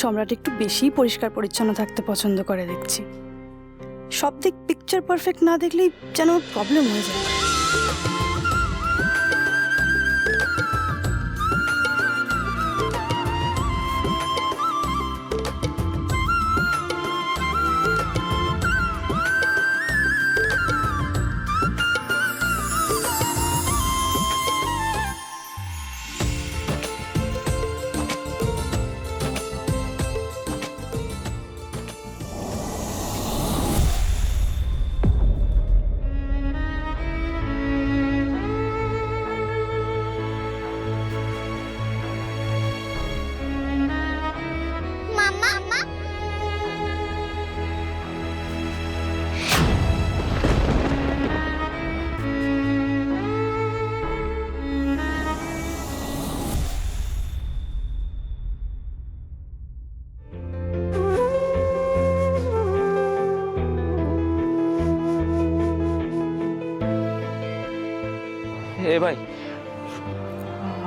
সম্রাট একটু বেশিই পরিষ্কার পরিচ্ছন্ন থাকতে পছন্দ করে দেখছি। সব দিক পিকচার পারফেক্ট না দেখলেই যেন প্রবলেম হয়ে যায়। এ ভাই,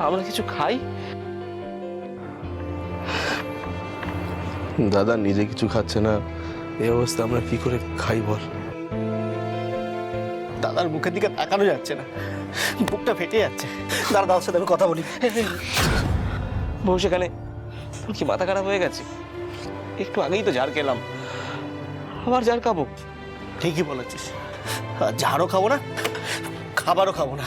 আমরা কিছু খাই? দাদা নিজে কিছু খাচ্ছে না, এই অবস্থা আমরা কি করে খাই বল? দাদার মুখের দিকে তাকানো যাচ্ছে না, বুকটা ফেটে যাচ্ছে। দাদার সাথে আমি কথা বলি। বউ সেখানে, তোর কি মাথা খারাপ হয়ে গেছে? একটু আগেই তো ঝাড় খেলাম, আবার ঝাড় খাবো? ঠিকই বলেছিস, ঝাড়ও খাবো না, খাবারও খাবো না।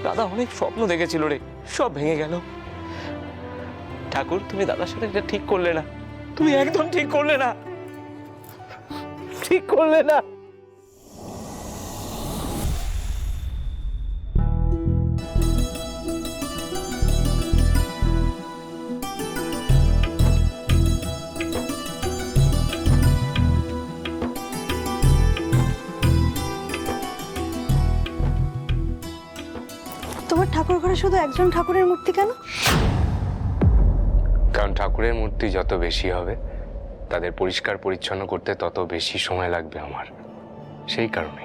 দাদা অনেক স্বপ্ন দেখেছিল রে, সব ভেঙে গেল। ঠাকুর, তুমি দাদার সাথে এটা ঠিক করলে না, তুমি একদম ঠিক করলে না, ঠিক করলে না। তোমার ঠাকুর ঘরে শুধু একজন ঠাকুরের মূর্তি কেন? কারণ ঠাকুরের মূর্তি যত বেশি হবে, তাদের পরিষ্কার পরিচ্ছন্ন করতে তত বেশি সময় লাগবে আমার, সেই কারণে।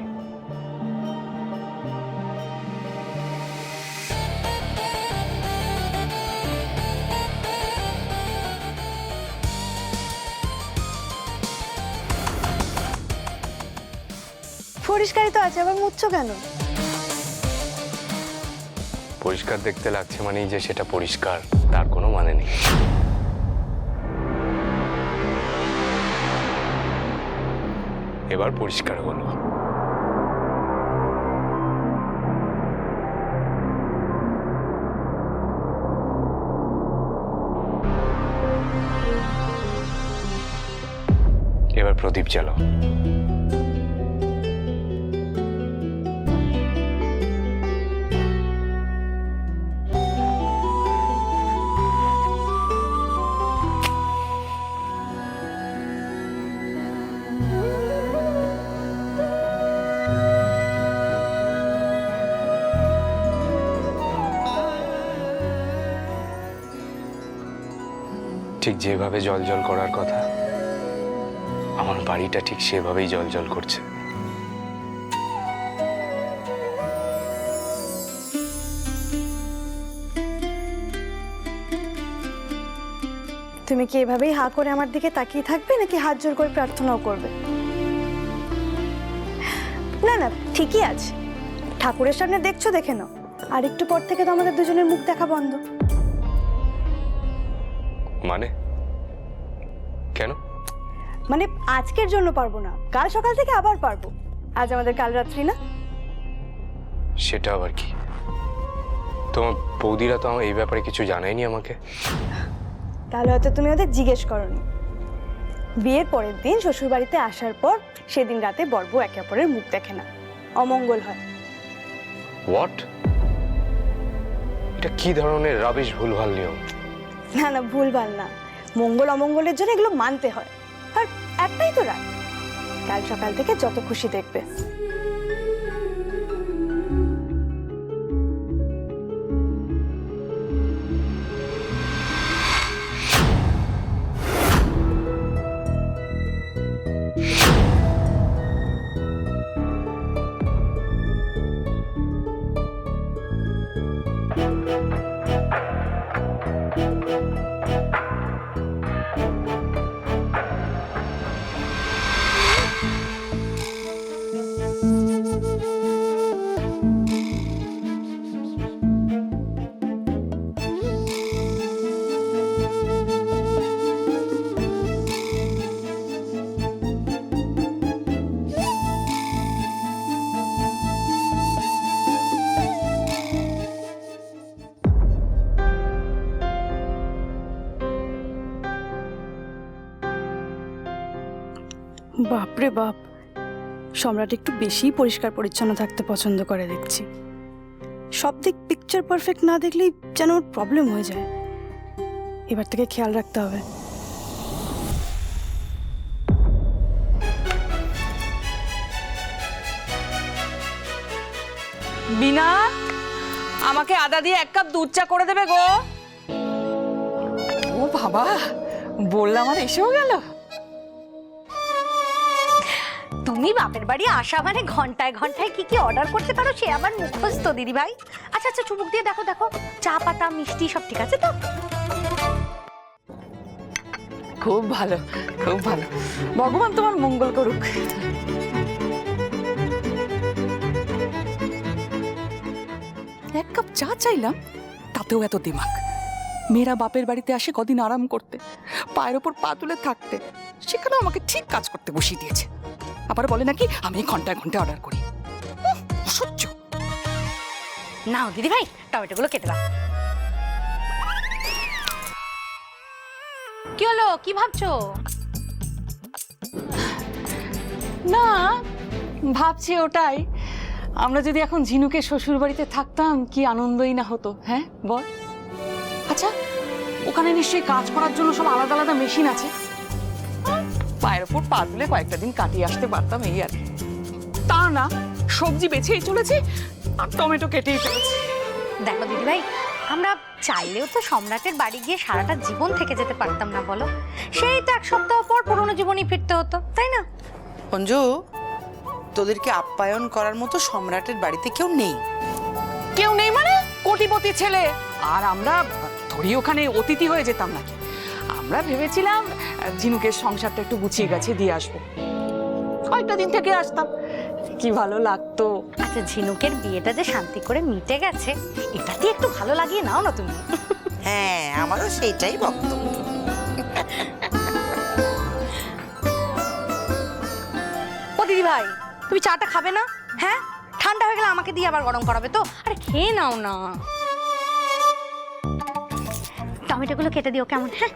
পরিষ্কারই তো আছে, আবার মুচ্ছ কেন? পরিষ্কার দেখতে লাগছে মানেই যে সেটা পরিষ্কার তার কোনো মানে নেই। এবার পরিষ্কার হলো। এবার প্রদীপ জ্বালাও। ঠিক যেভাবে জল করার কথা, আমার বাড়িটা ঠিক সেভাবেই জল করছে। তুমি কি এভাবেই হা করে আমার দিকে তাকিয়ে থাকবে, নাকি হাত জোর করে প্রার্থনাও করবে? না না, ঠিকই আছে, ঠাকুরের সামনে দেখছো দেখে নাও, আর একটু পর থেকে তো আমাদের দুজনের মুখ দেখা বন্ধ। মানে কেন? মানে আজকের জন্য পারবো না, কাল সকাল থেকে আবার পারবো। আজ আমাদের কাল রাত্রি না? সেটা আবার কি? তোমার বৌদিরা তো আমার এই ব্যাপারে কিছু জানায়নি আমাকে। তাহলে হয়তো তুমি ওদের জিজ্ঞেস করনি। বিয়ের পরের দিন শ্বশুর বাড়িতে আসার পর সেদিন রাতে বর একে অপরের মুখ দেখে না, অমঙ্গল হয়। হোয়াট? এটা কি ধরনের রাবিশ ভুলভাল নিয়ম? না না, ভুলভাল না, মঙ্গল অমঙ্গলের জন্য এগুলো মানতে হয়। আর একটাই তো রাত, কাল সকাল থেকে যত খুশি দেখবে। বাপরে বাপ, সম্রাট একটু বেশিই পরিষ্কার পরিচ্ছন্ন থাকতে পছন্দ করে দেখছি। সব দিক পিকচার পারফেক্ট না দেখলেই যেন ওর প্রবলেম হয়ে যায়। এবার থেকে খেয়াল রাখতে হবে। বিনা, আমাকে আদা দিয়ে 1 কাপ দুধ চা করে দেবে গো। ও বাবা, বললাম আর এসেও গেল। তুমি বাপের বাড়ি আসা মানে ঘন্টায় ঘন্টায় কি কি অর্ডার করতে পারো সে আমার মুখস্থ দিদি ভাই। আচ্ছা আচ্ছা, চুমুক দিয়ে দেখো দেখো, চা পাতা মিষ্টি সব ঠিক আছে তো? খুব ভালো, খুব ভালো, ভগবান তোমার মঙ্গল করুক। এক কাপ চা চাইলাম, তাতেও এত দিমাগ। মেয়েরা বাপের বাড়িতে আসে কদিন আরাম করতে, পায়ের ওপর পা তুলে থাকতে, সেখানে আমাকে ঠিক কাজ করতে বসিয়ে দিয়েছে। আবার বলে নাকি আমি ঘন্টায় ঘন্টায় অর্ডার করি। অসহ্য। নাও দিদি ভাই, টমেটোগুলো কেটে দাও। কি হলো, কি ভাবছো? না, ভাবছি ওটাই, আমরা যদি এখন ঝিনুকে শ্বশুর বাড়িতে থাকতাম কি আনন্দই না হতো। হ্যাঁ বল। আচ্ছা, ওখানে নিশ্চয়ই কাজ করার জন্য সব আলাদা আলাদা মেশিন আছে। পায়ের ওপর পা তুলে কয়েকটা দিন কাটিয়ে আসতে পারতাম, এই আর কি। তা না, সবজি বেছেই চলেছি আর টমেটো কেটেই চলেছি। দেখো দিদি ভাই, আমরা চাইলেও তো সম্রাটের বাড়ি গিয়ে সারাটা জীবন থেকে যেতে পারতাম না বলো। সেই তো 1 সপ্তাহ পর পুরোনো জীবনই ফিরতে হতো, তাই না? অঞ্জু, তোদেরকে আপ্যায়ন করার মতো সম্রাটের বাড়িতে কেউ নেই। কেউ নেই মানে? কোটিপতি ছেলে আর আমরা থরি ওখানে অতিথি হয়ে যেতাম নাকি? আমরা ভেবেছিলাম ঝিনুকের সংসারটা একটু গুছিয়ে গেছে দিয়ে আসবো, কয়েকটা দিন থেকে আসতাম, কি ভালো লাগতো। আচ্ছা, ঝিনুকের বিয়েটা যে শান্তি করে মিটে গেছে, এটাতে একটু ভালো লাগিয়ে নাও না তুমি। হ্যাঁ, আমারও সেইটাই বক্তব্য। ও দিদি ভাই, তুমি চাটা খাবে না? হ্যাঁ, ঠান্ডা হয়ে গেলে আমাকে দিয়ে আবার গরম করাবে তো। আরে খেয়ে নাও না। টমেটোগুলো কেটে দিও কেমন? হ্যাঁ।